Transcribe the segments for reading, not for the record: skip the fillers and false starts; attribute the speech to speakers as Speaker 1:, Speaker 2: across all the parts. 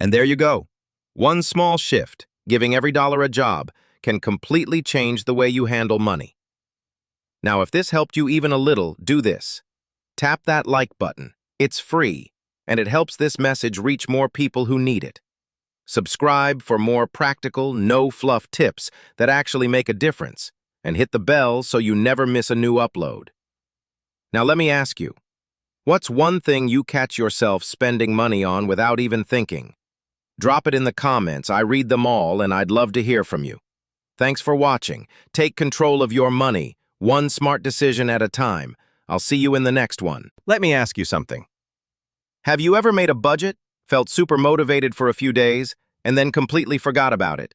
Speaker 1: And there you go. One small shift, giving every dollar a job, can completely change the way you handle money. Now, if this helped you even a little, do this. Tap that like button. It's free, and it helps this message reach more people who need it. Subscribe for more practical, no-fluff tips that actually make a difference, and hit the bell so you never miss a new upload. Now let me ask you, what's one thing you catch yourself spending money on without even thinking? Drop it in the comments. I read them all, and I'd love to hear from you. Thanks for watching. Take control of your money, one smart decision at a time. I'll see you in the next one. Let me ask you something. Have you ever made a budget, felt super motivated for a few days, and then completely forgot about it?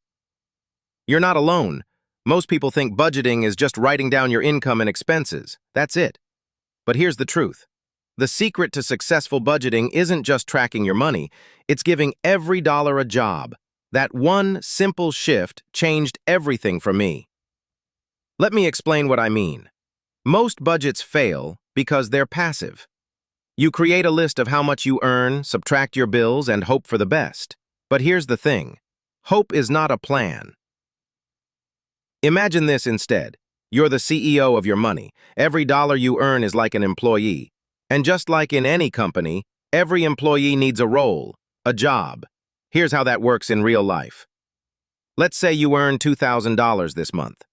Speaker 1: You're not alone. Most people think budgeting is just writing down your income and expenses. That's it. But here's the truth. The secret to successful budgeting isn't just tracking your money, it's giving every dollar a job. That one simple shift changed everything for me. Let me explain what I mean. Most budgets fail because they're passive. You create a list of how much you earn, subtract your bills, and hope for the best. But here's the thing. Hope is not a plan. Imagine this instead. You're the CEO of your money. Every dollar you earn is like an employee. And just like in any company, every employee needs a role, a job. Here's how that works in real life. Let's say you earn $2,000 this month.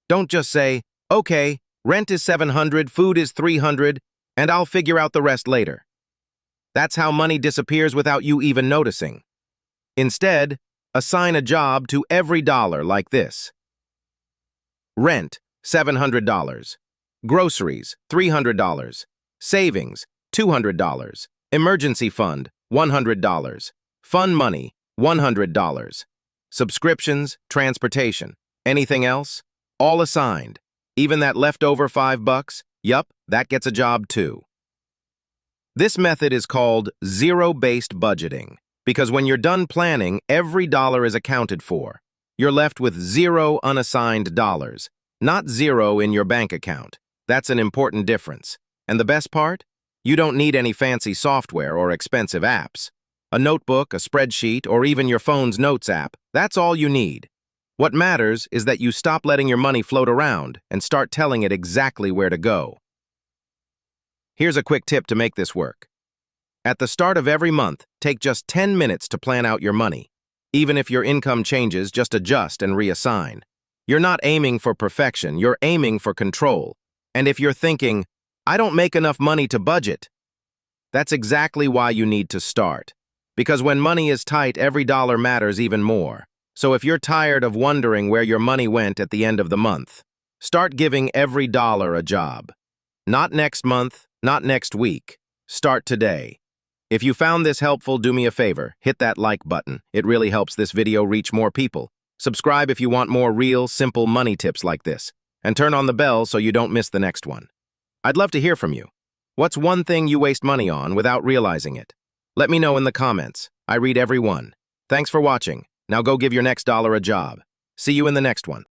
Speaker 1: Don't just say, okay, rent is $700, food is $300, and I'll figure out the rest later. That's how money disappears without you even noticing. Instead, assign a job to every dollar like this. Rent, $700. Groceries, $300. Savings, $200. Emergency fund, $100. Fun money, $100. Subscriptions, transportation. Anything else? All assigned. Even that leftover $5? Yup, that gets a job too. This method is called zero-based budgeting, because when you're done planning, every dollar is accounted for. You're left with 0 unassigned dollars, not 0 in your bank account. That's an important difference. And the best part? You don't need any fancy software or expensive apps. A notebook, a spreadsheet, or even your phone's notes app, that's all you need. What matters is that you stop letting your money float around and start telling it exactly where to go. Here's a quick tip to make this work. At the start of every month, take just 10 minutes to plan out your money. Even if your income changes, just adjust and reassign. You're not aiming for perfection, you're aiming for control. And if you're thinking, I don't make enough money to budget, that's exactly why you need to start. Because when money is tight, every dollar matters even more. So if you're tired of wondering where your money went at the end of the month, start giving every dollar a job. Not next month, not next week. Start today. If you found this helpful, do me a favor, hit that like button. It really helps this video reach more people. Subscribe if you want more real, simple money tips like this. And turn on the bell so you don't miss the next one. I'd love to hear from you. What's one thing you waste money on without realizing it? Let me know in the comments. I read every one. Thanks for watching. Now go give your next dollar a job. See you in the next one.